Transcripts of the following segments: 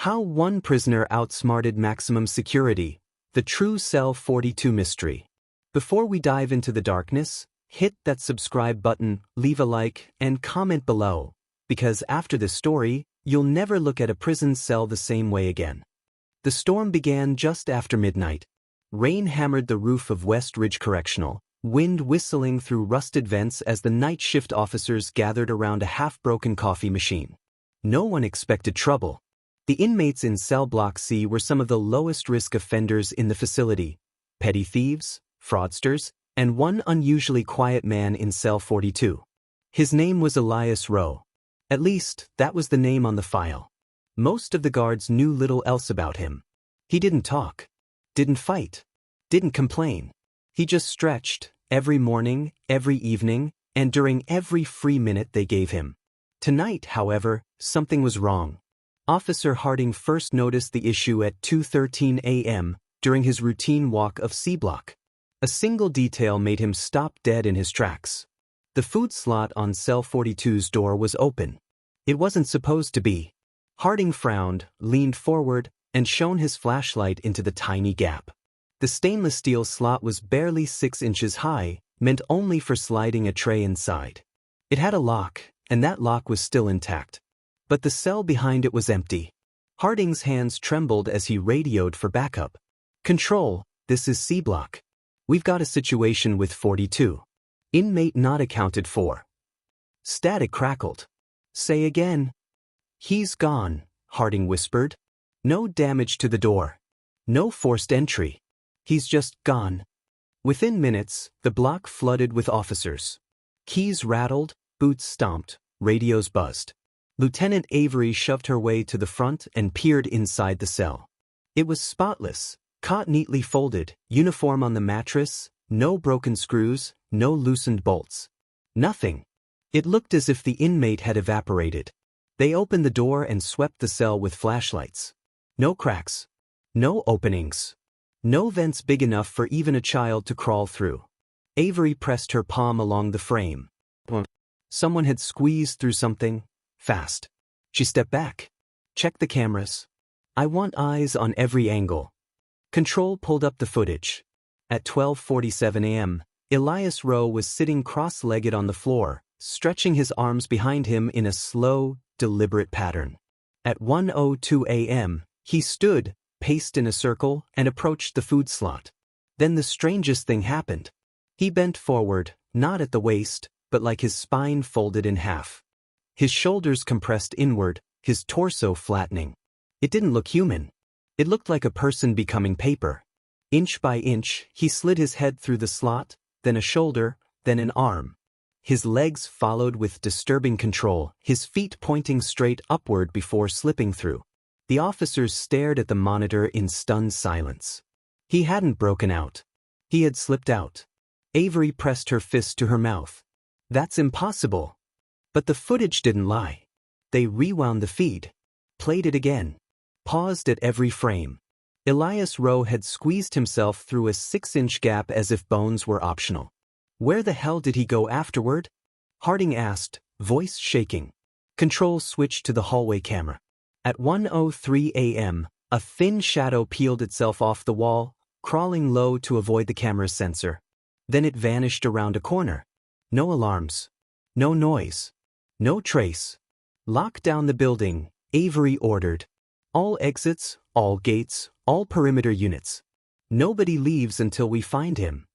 How one prisoner outsmarted maximum security, the true Cell 42 mystery. Before we dive into the darkness, hit that subscribe button, leave a like, and comment below, because after this story, you'll never look at a prison cell the same way again. The storm began just after midnight. Rain hammered the roof of West Ridge Correctional, wind whistling through rusted vents as the night shift officers gathered around a half-broken coffee machine. No one expected trouble. The inmates in Cell Block C were some of the lowest-risk offenders in the facility: petty thieves, fraudsters, and one unusually quiet man in Cell 42. His name was Elias Rowe. At least, that was the name on the file. Most of the guards knew little else about him. He didn't talk, didn't fight, didn't complain. He just stretched, every morning, every evening, and during every free minute they gave him. Tonight, however, something was wrong. Officer Harding first noticed the issue at 2:13 a.m. during his routine walk of C Block. A single detail made him stop dead in his tracks. The food slot on Cell 42's door was open. It wasn't supposed to be. Harding frowned, leaned forward, and shone his flashlight into the tiny gap. The stainless steel slot was barely 6 inches high, meant only for sliding a tray inside. It had a lock, and that lock was still intact. But the cell behind it was empty. Harding's hands trembled as he radioed for backup. "Control, this is C Block. We've got a situation with 42. Inmate not accounted for." Static crackled. "Say again." "He's gone," Harding whispered. "No damage to the door. No forced entry. He's just gone." Within minutes, the block flooded with officers. Keys rattled, boots stomped, radios buzzed. Lieutenant Avery shoved her way to the front and peered inside the cell. It was spotless, cot neatly folded, uniform on the mattress, no broken screws, no loosened bolts. Nothing. It looked as if the inmate had evaporated. They opened the door and swept the cell with flashlights. No cracks. No openings. No vents big enough for even a child to crawl through. Avery pressed her palm along the frame. Someone had squeezed through something, fast. She stepped back. "Check the cameras. I want eyes on every angle." Control pulled up the footage. At 12:47 a.m., Elias Rowe was sitting cross-legged on the floor, stretching his arms behind him in a slow, deliberate pattern. At 1:02 a.m., he stood, paced in a circle, and approached the food slot. Then the strangest thing happened. He bent forward, not at the waist, but like his spine folded in half. His shoulders compressed inward, his torso flattening. It didn't look human. It looked like a person becoming paper. Inch by inch, he slid his head through the slot, then a shoulder, then an arm. His legs followed with disturbing control, his feet pointing straight upward before slipping through. The officers stared at the monitor in stunned silence. He hadn't broken out. He had slipped out. Avery pressed her fist to her mouth. "That's impossible." But the footage didn't lie. They rewound the feed, played it again, paused at every frame. Elias Rowe had squeezed himself through a 6-inch gap as if bones were optional. "Where the hell did he go afterward?" Harding asked, voice shaking. Control switched to the hallway camera. At 1:03 a.m., a thin shadow peeled itself off the wall, crawling low to avoid the camera's sensor. Then it vanished around a corner. No alarms. No noise. No trace. "Lock down the building," Avery ordered. "All exits, all gates, all perimeter units. Nobody leaves until we find him."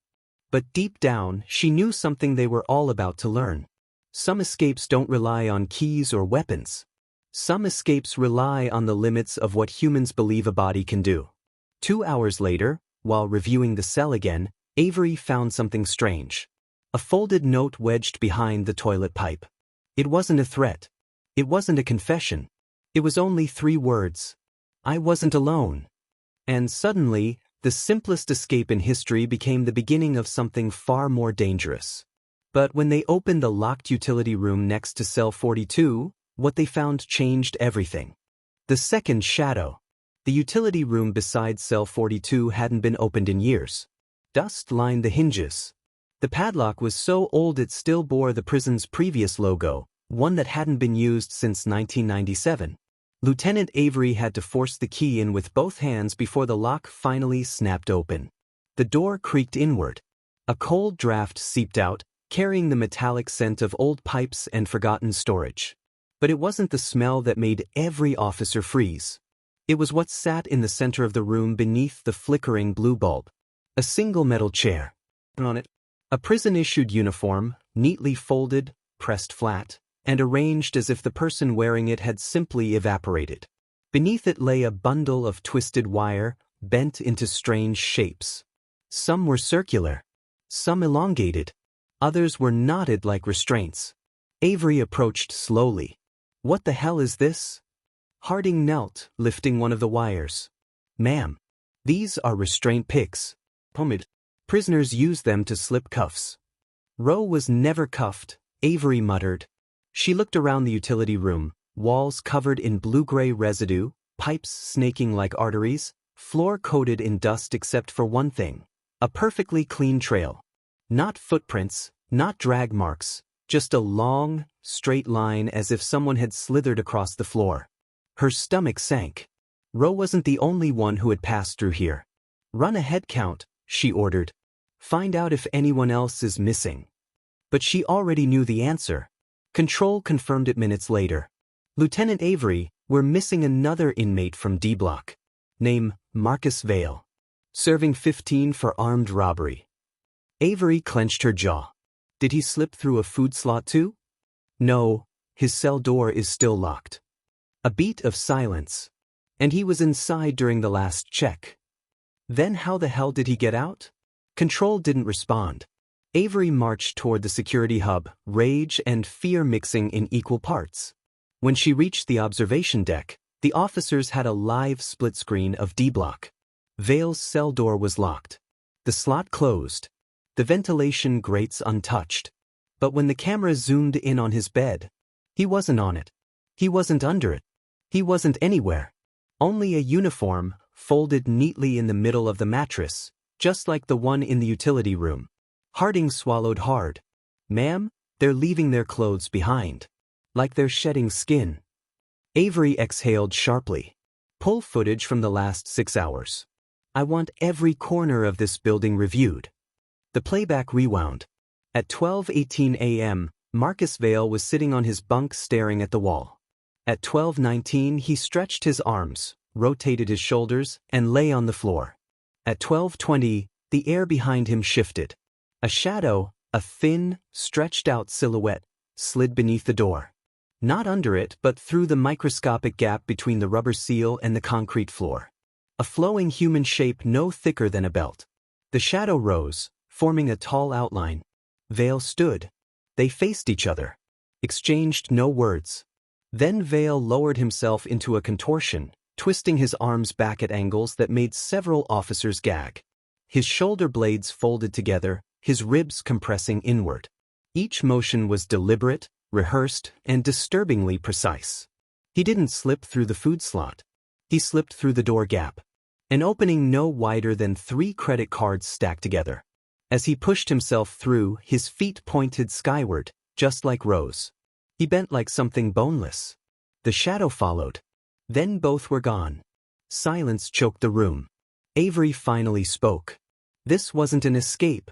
But deep down, she knew something they were all about to learn. Some escapes don't rely on keys or weapons. Some escapes rely on the limits of what humans believe a body can do. 2 hours later, while reviewing the cell again, Avery found something strange. A folded note wedged behind the toilet pipe. It wasn't a threat. It wasn't a confession. It was only 3 words. "I wasn't alone." And suddenly, the simplest escape in history became the beginning of something far more dangerous. But when they opened the locked utility room next to Cell 42, what they found changed everything. The second shadow. The utility room beside Cell 42 hadn't been opened in years. Dust lined the hinges. The padlock was so old it still bore the prison's previous logo, one that hadn't been used since 1997. Lieutenant Avery had to force the key in with both hands before the lock finally snapped open. The door creaked inward. A cold draft seeped out, carrying the metallic scent of old pipes and forgotten storage. But it wasn't the smell that made every officer freeze. It was what sat in the center of the room beneath the flickering blue bulb. A single metal chair. On it, a prison-issued uniform, neatly folded, pressed flat, and arranged as if the person wearing it had simply evaporated. Beneath it lay a bundle of twisted wire, bent into strange shapes. Some were circular, some elongated, others were knotted like restraints. Avery approached slowly. "What the hell is this?" Harding knelt, lifting one of the wires. "Ma'am, these are restraint picks. Prisoners use them to slip cuffs." "Roe was never cuffed," Avery muttered. She looked around the utility room, walls covered in blue-gray residue, pipes snaking like arteries, floor coated in dust except for one thing. A perfectly clean trail. Not footprints, not drag marks, just a long, straight line as if someone had slithered across the floor. Her stomach sank. Roe wasn't the only one who had passed through here. "Run a head count," she ordered. "Find out if anyone else is missing." But she already knew the answer. Control confirmed it minutes later. "Lieutenant Avery, we're missing another inmate from D Block. Name Marcus Vale. Serving 15 for armed robbery." Avery clenched her jaw. "Did he slip through a food slot too?" "No, his cell door is still locked." A beat of silence. "And he was inside during the last check. Then how the hell did he get out?" Control didn't respond. Avery marched toward the security hub, rage and fear mixing in equal parts. When she reached the observation deck, the officers had a live split screen of D Block. Vale's cell door was locked. The slot closed. The ventilation grates untouched. But when the camera zoomed in on his bed, he wasn't on it. He wasn't under it. He wasn't anywhere. Only a uniform, folded neatly in the middle of the mattress, just like the one in the utility room. Harding swallowed hard. "Ma'am, they're leaving their clothes behind. Like they're shedding skin." Avery exhaled sharply. "Pull footage from the last 6 hours. I want every corner of this building reviewed." The playback rewound. At 12:18 a.m., Marcus Vale was sitting on his bunk staring at the wall. At 12:19 he stretched his arms, rotated his shoulders, and lay on the floor. At 12:20, the air behind him shifted. A shadow, a thin, stretched-out silhouette, slid beneath the door. Not under it, but through the microscopic gap between the rubber seal and the concrete floor. A flowing human shape no thicker than a belt. The shadow rose, forming a tall outline. Vale stood. They faced each other. Exchanged no words. Then Vale lowered himself into a contortion, twisting his arms back at angles that made several officers gag. His shoulder blades folded together, his ribs compressing inward. Each motion was deliberate, rehearsed, and disturbingly precise. He didn't slip through the food slot. He slipped through the door gap. An opening no wider than 3 credit cards stacked together. As he pushed himself through, his feet pointed skyward, just like Rose. He bent like something boneless. The shadow followed. Then both were gone. Silence choked the room. Avery finally spoke. This wasn't an escape.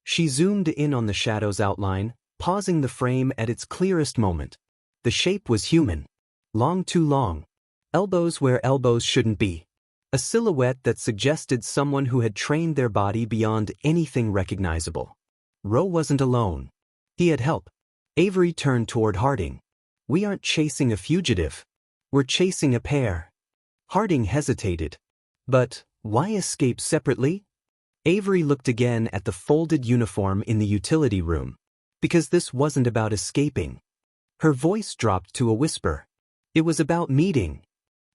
She zoomed in on the shadow's outline, pausing the frame at its clearest moment. The shape was human. Long, too long. Elbows where elbows shouldn't be. A silhouette that suggested someone who had trained their body beyond anything recognizable. Roe wasn't alone. He had help. Avery turned toward Harding. "We aren't chasing a fugitive. We're chasing a pair." Harding hesitated. "But why escape separately?" Avery looked again at the folded uniform in the utility room. Because this wasn't about escaping. Her voice dropped to a whisper. It was about meeting.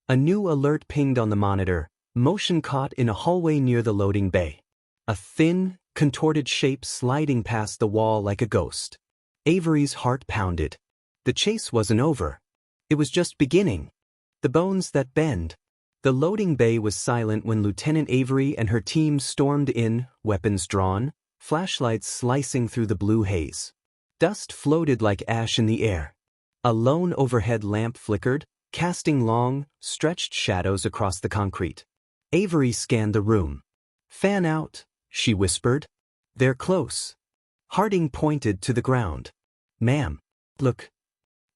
A new alert pinged on the monitor, motion caught in a hallway near the loading bay. A thin, contorted shape sliding past the wall like a ghost. Avery's heart pounded. The chase wasn't over. It was just beginning. The bones that bend. The loading bay was silent when Lieutenant Avery and her team stormed in, weapons drawn, flashlights slicing through the blue haze. Dust floated like ash in the air. A lone overhead lamp flickered, casting long, stretched shadows across the concrete. Avery scanned the room. "Fan out," she whispered. "They're close." Harding pointed to the ground. "Ma'am, look."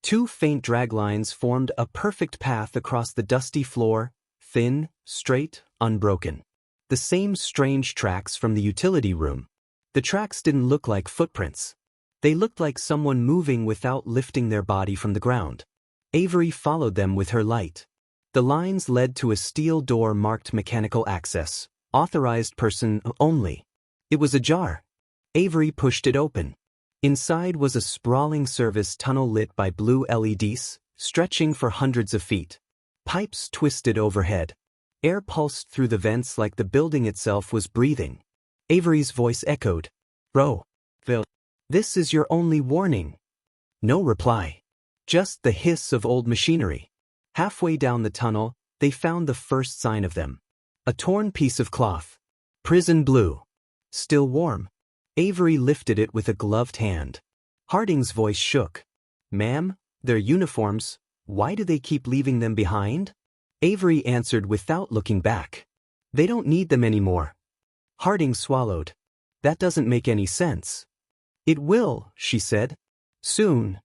Two faint drag lines formed a perfect path across the dusty floor, thin, straight, unbroken. The same strange tracks from the utility room. The tracks didn't look like footprints. They looked like someone moving without lifting their body from the ground. Avery followed them with her light. The lines led to a steel door marked mechanical access, authorized person only. It was ajar. Avery pushed it open. Inside was a sprawling service tunnel lit by blue LEDs, stretching for hundreds of feet. Pipes twisted overhead. Air pulsed through the vents like the building itself was breathing. Avery's voice echoed. "Bro, Phil, this is your only warning." No reply. Just the hiss of old machinery. Halfway down the tunnel, they found the first sign of them. A torn piece of cloth. Prison blue. Still warm. Avery lifted it with a gloved hand. Harding's voice shook. "Ma'am, their uniforms, why do they keep leaving them behind?" Avery answered without looking back. "They don't need them anymore." Harding swallowed. "That doesn't make any sense." "It will," she said. "Soon."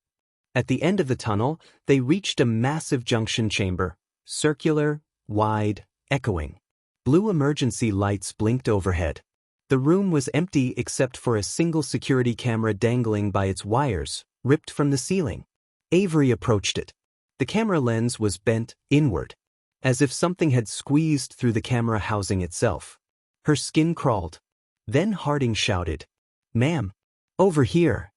At the end of the tunnel, they reached a massive junction chamber, circular, wide, echoing. Blue emergency lights blinked overhead. The room was empty except for a single security camera dangling by its wires, ripped from the ceiling. Avery approached it. The camera lens was bent inward, as if something had squeezed through the camera housing itself. Her skin crawled. Then Harding shouted, "Ma'am, over here."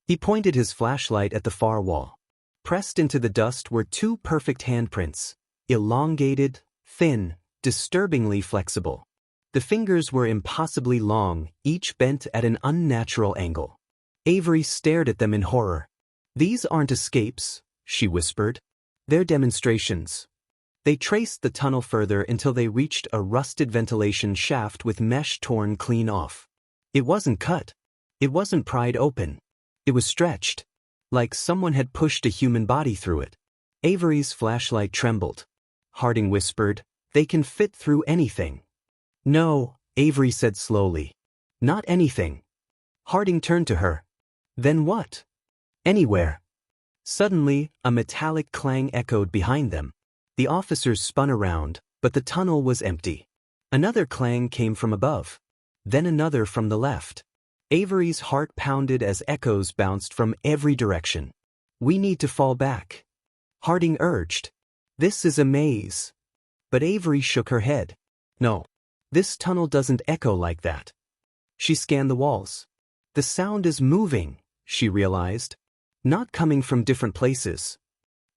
He pointed his flashlight at the far wall. Pressed into the dust were two perfect handprints, elongated, thin, disturbingly flexible. The fingers were impossibly long, each bent at an unnatural angle. Avery stared at them in horror. "These aren't escapes," she whispered. "They're demonstrations." They traced the tunnel further until they reached a rusted ventilation shaft with mesh torn clean off. It wasn't cut. It wasn't pried open. It was stretched, like someone had pushed a human body through it. Avery's flashlight trembled. Harding whispered, "They can fit through anything." "No," Avery said slowly. "Not anything." Harding turned to her. "Then what?" "Anywhere." Suddenly, a metallic clang echoed behind them. The officers spun around, but the tunnel was empty. Another clang came from above. Then another from the left. Avery's heart pounded as echoes bounced from every direction. "We need to fall back," Harding urged. "This is a maze." But Avery shook her head. "No, this tunnel doesn't echo like that." She scanned the walls. "The sound is moving," she realized. "Not coming from different places."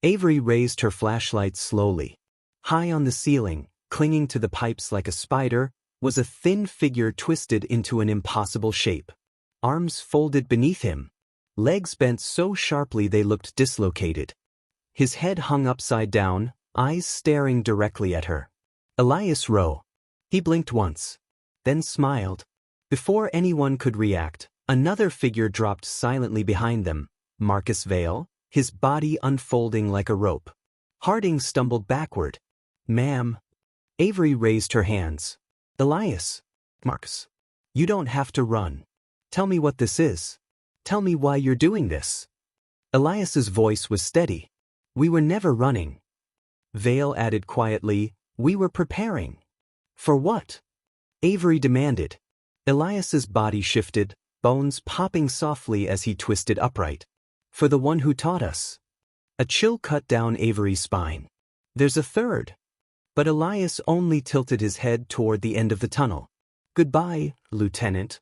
Avery raised her flashlight slowly. High on the ceiling, clinging to the pipes like a spider, was a thin figure twisted into an impossible shape. Arms folded beneath him. Legs bent so sharply they looked dislocated. His head hung upside down, eyes staring directly at her. Elias Rowe. He blinked once, then smiled. Before anyone could react, another figure dropped silently behind them, Marcus Vale, his body unfolding like a rope. Harding stumbled backward. "Ma'am." Avery raised her hands. "Elias. Marcus. You don't have to run. Tell me what this is. Tell me why you're doing this." Elias's voice was steady. "We were never running." Vale added quietly, "We were preparing." "For what?" Avery demanded. Elias's body shifted, bones popping softly as he twisted upright. "For the one who taught us." A chill cut down Avery's spine. "There's a third." But Elias only tilted his head toward the end of the tunnel. "Goodbye, Lieutenant."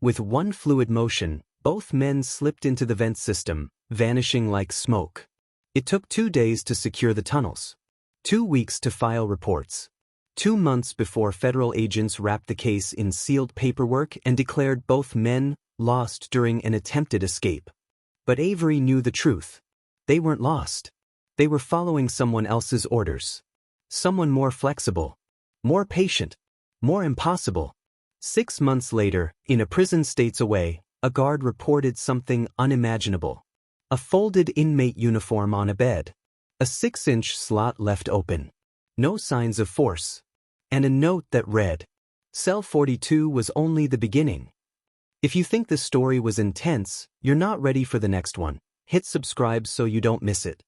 With one fluid motion, both men slipped into the vent system, vanishing like smoke. It took 2 days to secure the tunnels. 2 weeks to file reports. 2 months before federal agents wrapped the case in sealed paperwork and declared both men lost during an attempted escape. But Avery knew the truth. They weren't lost. They were following someone else's orders. Someone more flexible, more patient, more impossible. 6 months later, in a prison states away, a guard reported something unimaginable. A folded inmate uniform on a bed. A 6-inch slot left open. No signs of force. And a note that read, "Cell 42 was only the beginning." If you think this story was intense, you're not ready for the next one. Hit subscribe so you don't miss it.